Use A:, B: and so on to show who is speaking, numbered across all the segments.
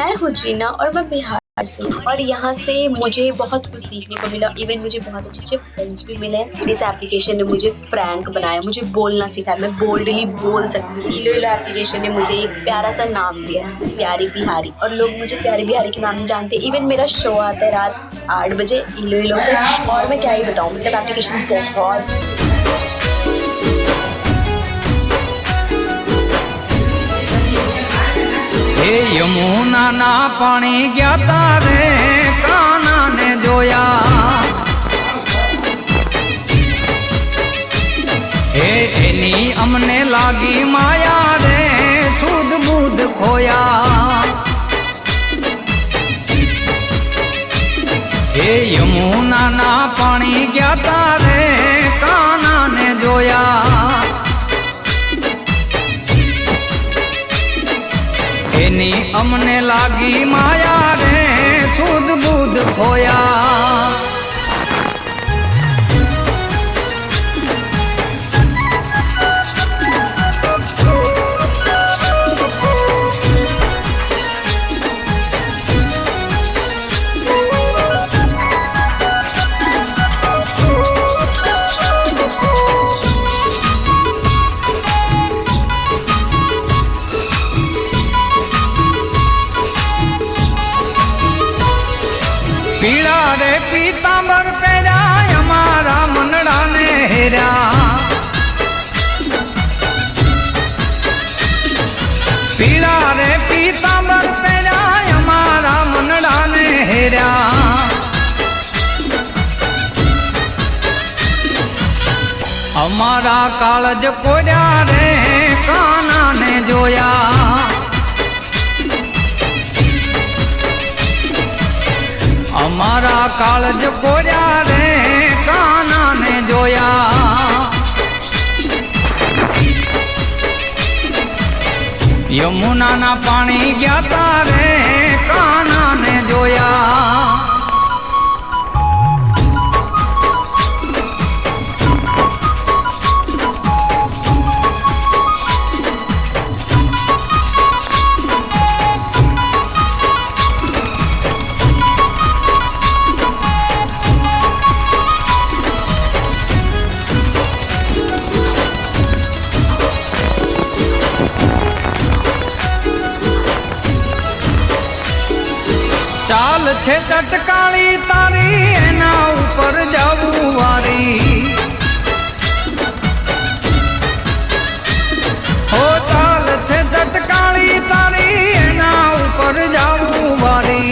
A: मैं हूँ जीना और मैं बिहार से हूँ और यहाँ से मुझे बहुत कुछ सीखने को मिला। इवन मुझे बहुत अच्छे फ्रेंड्स भी मिले। इस एप्लीकेशन ने मुझे फ्रैंक बनाया, मुझे बोलना सिखाया, मैं बोल्डली बोल सकती हूँ। इलो इलो एप्लीकेशन ने मुझे एक प्यारा सा नाम दिया, प्यारी बिहारी, और लोग मुझे प्यारी बिहारी के नाम से जानते हैं। इवन मेरा शो आता है रात 8 बजे इलो इलो पे, और मैं क्या ही बताऊँ, मतलब एप्लीकेशन बहुत
B: हे यमुना ना पानी गया तारे काना ने जोया, हे एनी अमने लागी माया रे सूद बूद खोया। हे यमुना ना पानी गया तारे काना ने जोया, एनी अमने लागी माया रे सूद बूद खोया। पीड़ा रे पीतांबर पेरा हमारा मनड़ा ने हेरा, पीड़ा रे पीतांबर पेरा हमारा मनड़ा ने हेरा। हमारा कालज कोया रे काना ने जोया, हमारा कालज कोया रे काना ने जोया। यमुना ना पानी गया तारे काना ने जोया। चाल छे टटकाली तारी एना ऊपर जाऊ वारी, हो चाल छे टटकाली तारी एना ऊपर जाऊ वारी।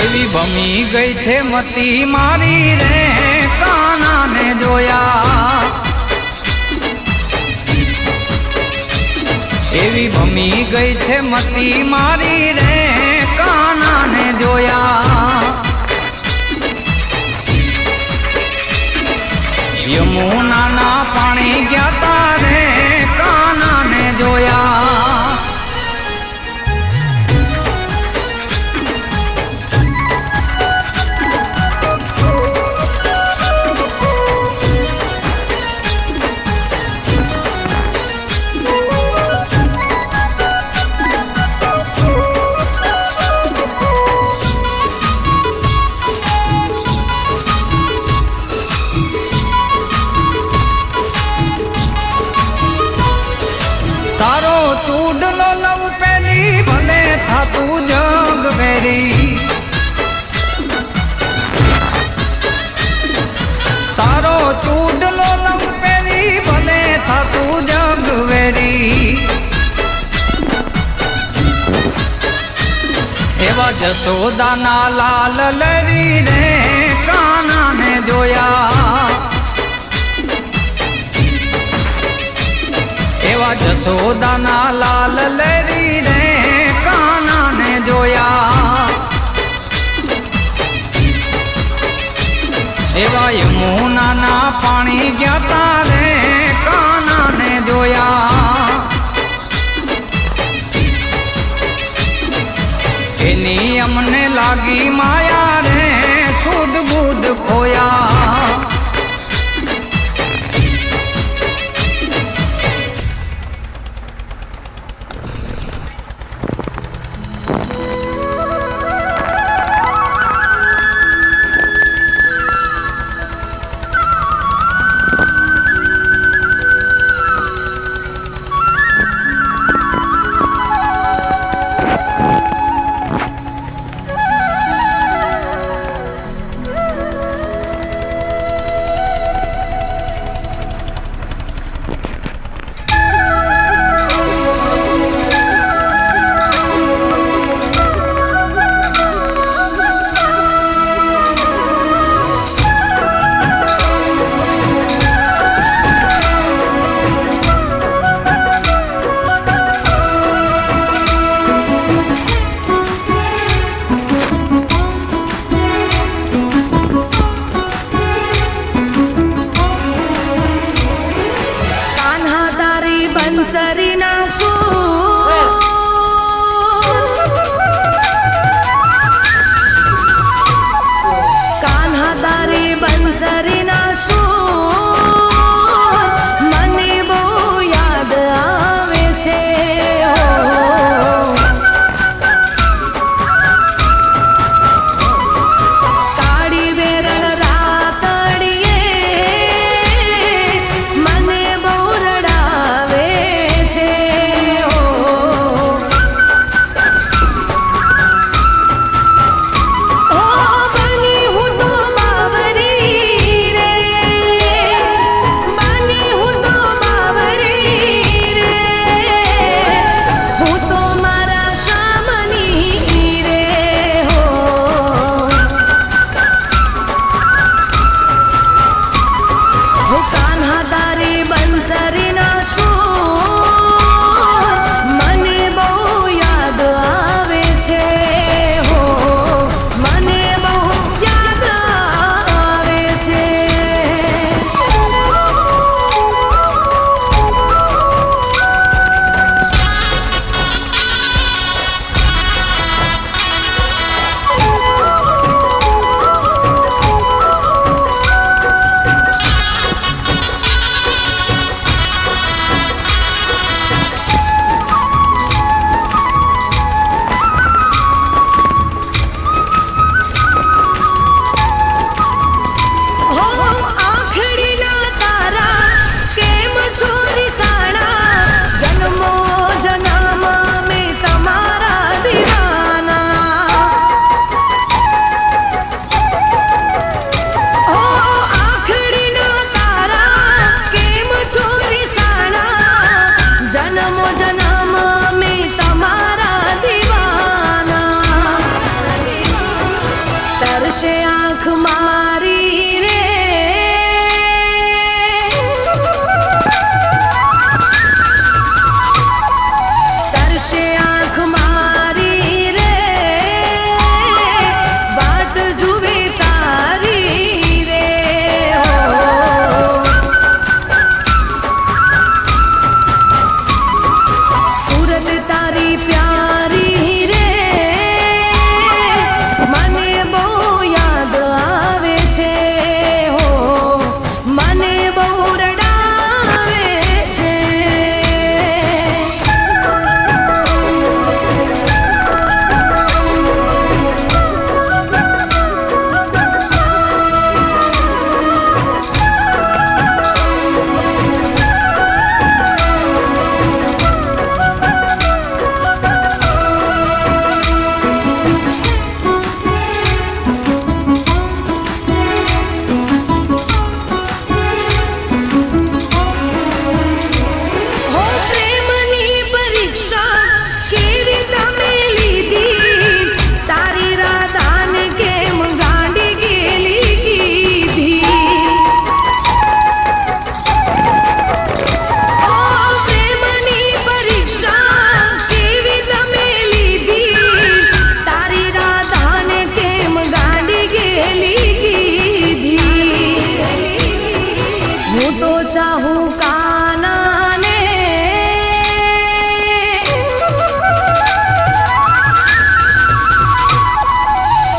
B: एवी भमी गई छे मती मारी रे काना ने जोया, एवी भमी गई छे मती मारी रे काना ने जोया। यमुना ना पानी गया तारे काना ने जोया। तारो चूडलो लव पेली भले था तू जग वेरी, तारो चूडलो लव पेली भले था तू जग वेरी। एवा जसोदा ना लाल लरी रे काना ने जोया, एवा जसोदा ना लाल लरी रे काना ने जोया। एवा यमुना ना पानी गया तारे काना ने जोया। एनी अमने लागी माया रे सूद बूद खोया।
C: કાન્હાદારી બંસરીના સૂર મને બહુ યાદ આવે છે કાળી વેરણ રાતડીએ મને બહુ રડાવે છે કાન્હાદારી બંસરીના સૂર મને બહુ યાદ આવે છે હો મને બહુ યાદ આવે છે तरसे आँख मारी रे तरसे आँख मारी रे बाट जुवे तारी रे सूरत तारी प्यारी रे મને બહુ યાદ આવે છે હો મને બહુ રડાવે છે चाहूं कान्हा ने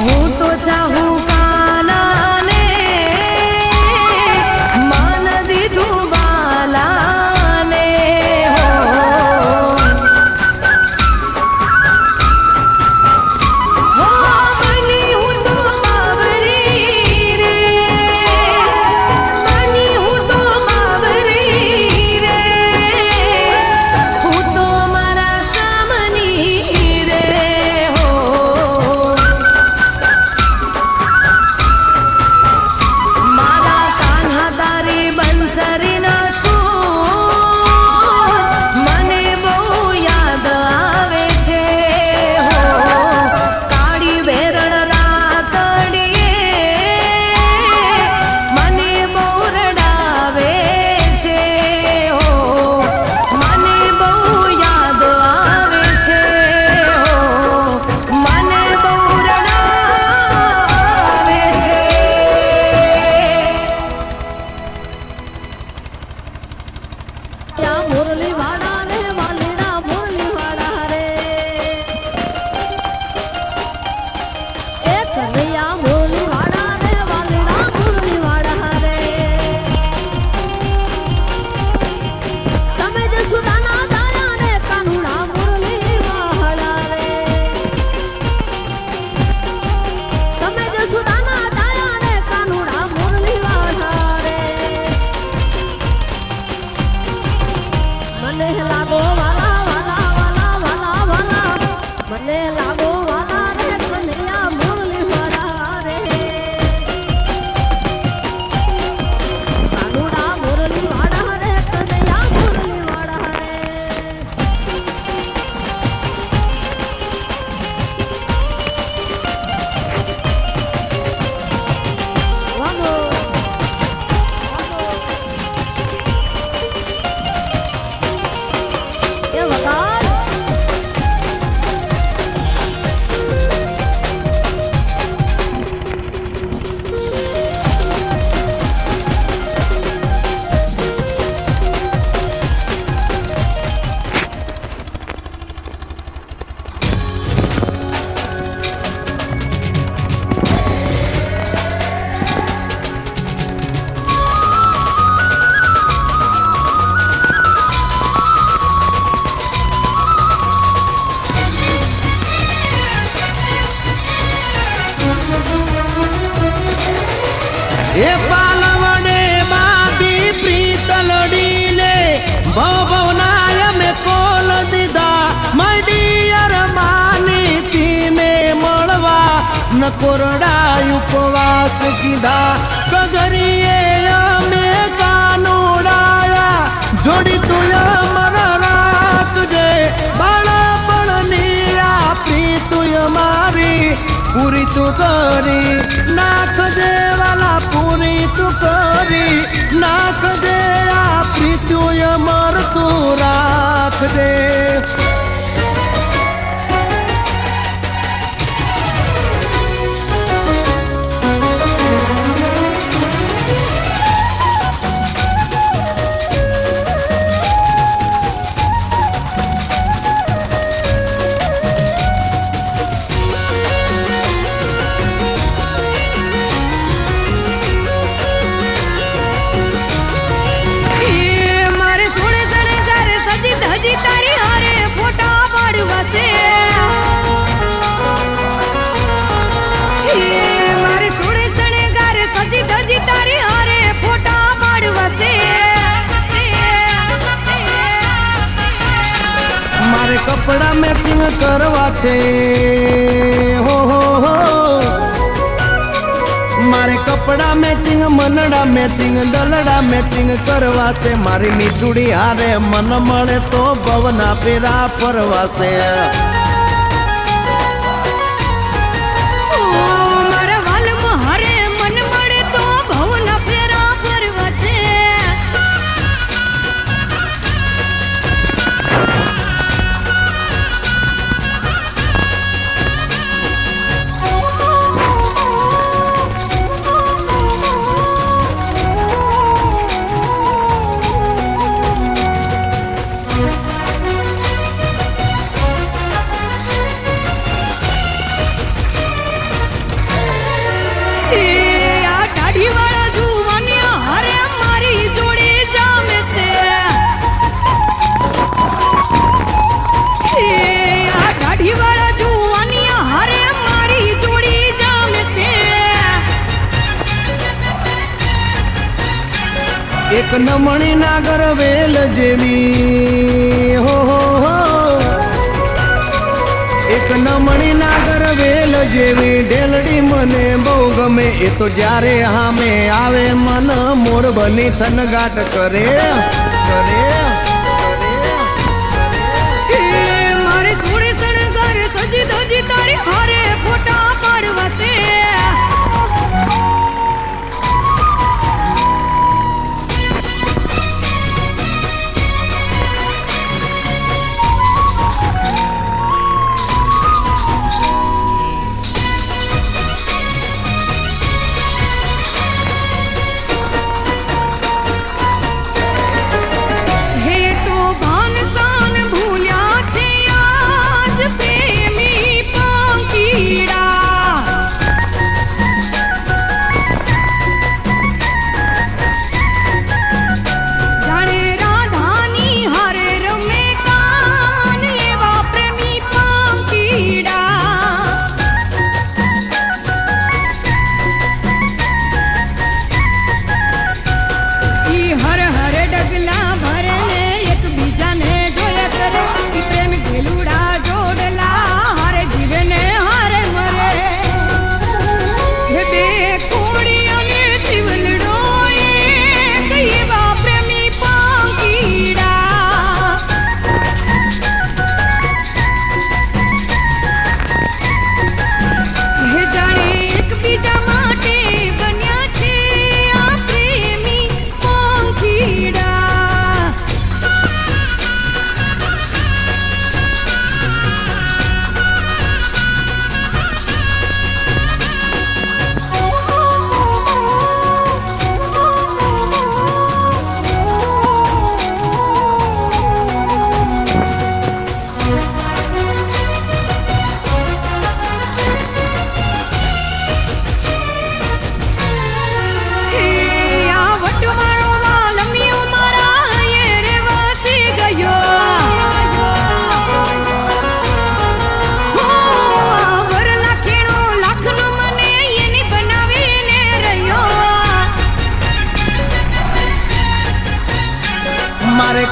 C: हूँ तो चाहूं कान्हा ने मान दीधुं बाला ने हो बनी हूँ तो बावरी रे बनी हूँ तो बावरी
D: એ પાલવડે બાંધી પ્રીત લડીને ભવનાય મે કોલ દીધા મડિયર માની તીને મળવા ન કોરડા ઉપવાસ કીધા કગરીએ અમે કાનુડાયા જોડી તું અમર રાખજે બાળપણની આ પ્રીત મારી પૂરી તું કરી નાખજે વાલા પૂરી તું કરી નાખજે આ પ્રીત અમર તું રાખજે
C: હજી તારી હારે ફોટા પાડવાશે મારે સોળે શણગાર સજી ધજી તારી હારે ફોટા પાડવાશે
D: મારે કપડા મેચિંગ કરવા છે હો મારે કપડા મેચિંગ મનડા મેચિંગ દલડા મેચિંગ કરવાશે મારી મીઠુડી હારે મન મળે તો ભવના પેરા ફરવાશે
C: મારા વાલમાં હારે મન મળે તો ભવના પેરા ફરવા છે
D: એક નમણી નાગર વેલ જેવી હો એક નમણી નાગર વેલ જેવી ઢેલડી મને બહુ ગમે એ તો જ્યારે હામે આવે મન મોર બની થનગાટ કરે
C: મારે સોળે શણગાર સજી ધજી તારી હારે ફોટા પાડવાશે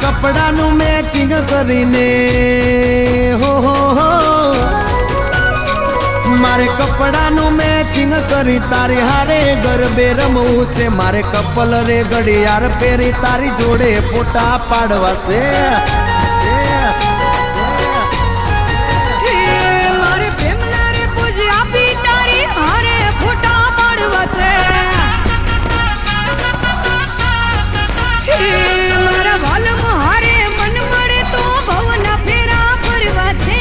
D: કપડાનું મેચિંગ કરીને હો મારે કપડાનું મેચિંગ કરી તારી હારે ગરબે રમવું છે મારે કપલ રે ઘડિયાળ પહેરી તારી જોડે ફોટા પાડવા છે
C: હે મારે પ્રેમના રે પૂજ આપી તારી હારે ફોટા પાડવા છે હે મારા વાલમાં હારે મન મળે તો ભવના ફેરા ફરવા છે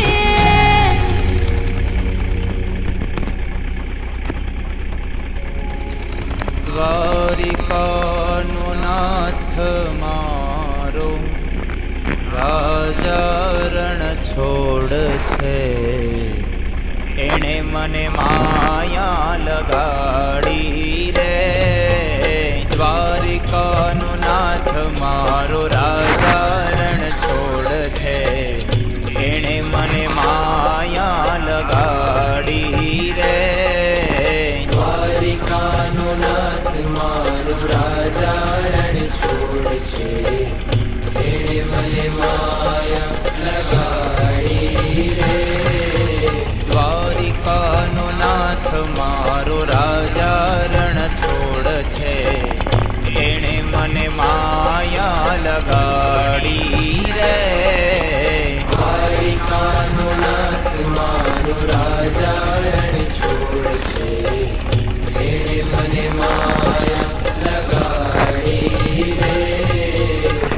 B: દ્વારિકાનો નાથ મારો રાજા રણ છોડ છે એણે મને માયા લગાડી રે દ્વારિકાનો નાથ મારો રાજા રણ છોડ છે એણે મને માયા લગાડી રે દ્વારિકાનો નાથ મારો રાજા રણ છોડ છે એણે મને માયા લગાડી રે દ્વારિકાનો નાથ મારો રાજા રણ છોડ છે એણે મને માયા લગાડી રે દ્વારિકાનો નાથ મારો રાજા રણ છોડ છે એણે મને માયા લગાડી રે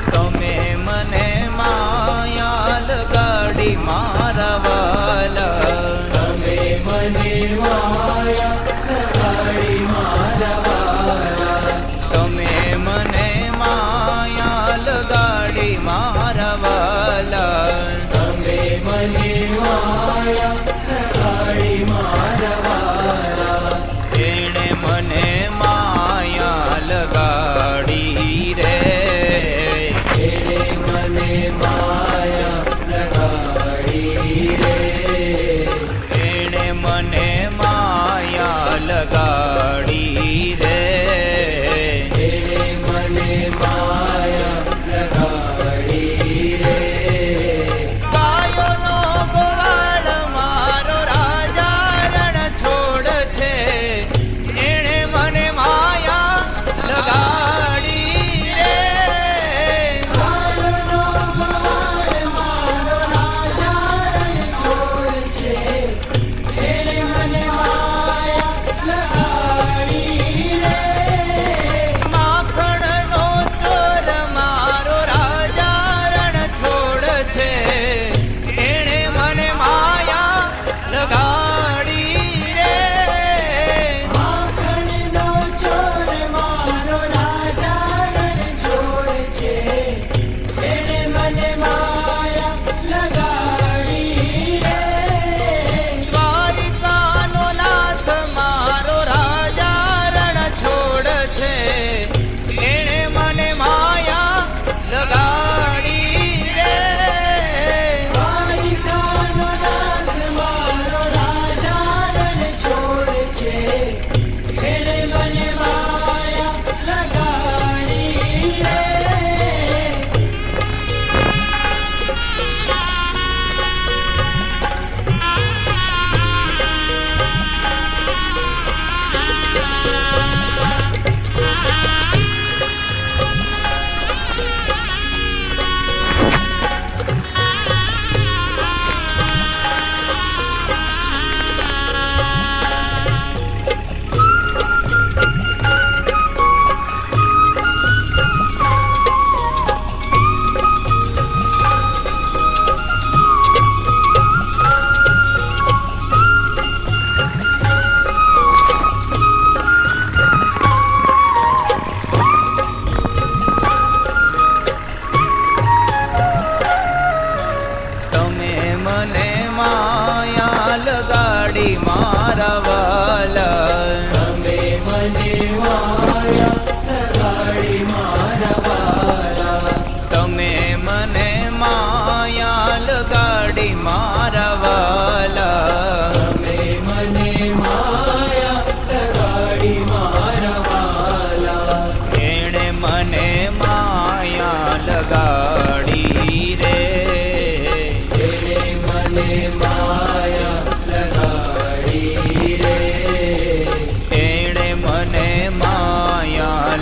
B: તમે મને માયા લગાડી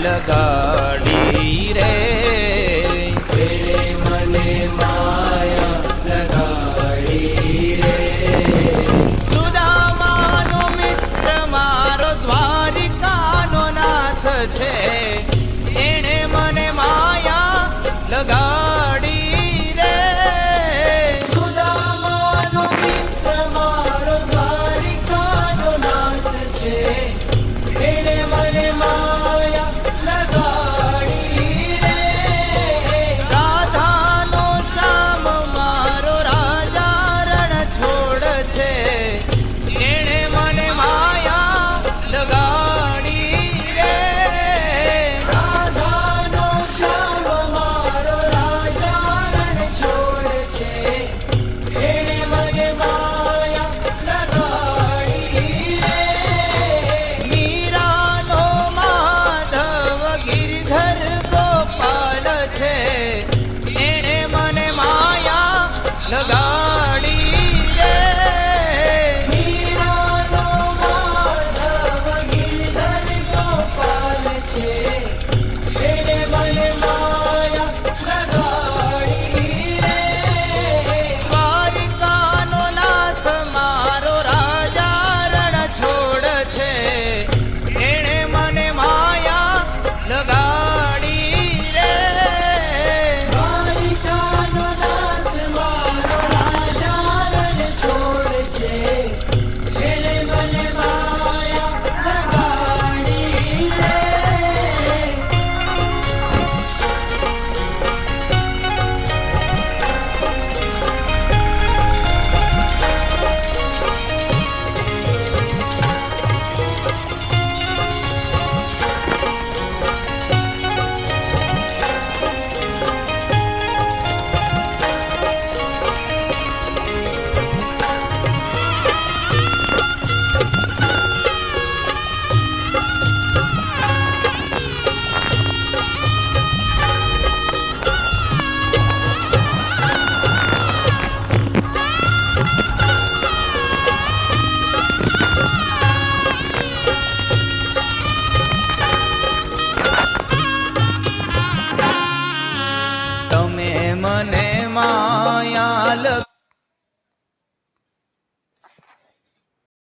B: લગાડી રે.
D: મને માયા લગાડી રે.
B: સુદામાનો મિત્ર મારો દ્વારિકાનો નાથ છે.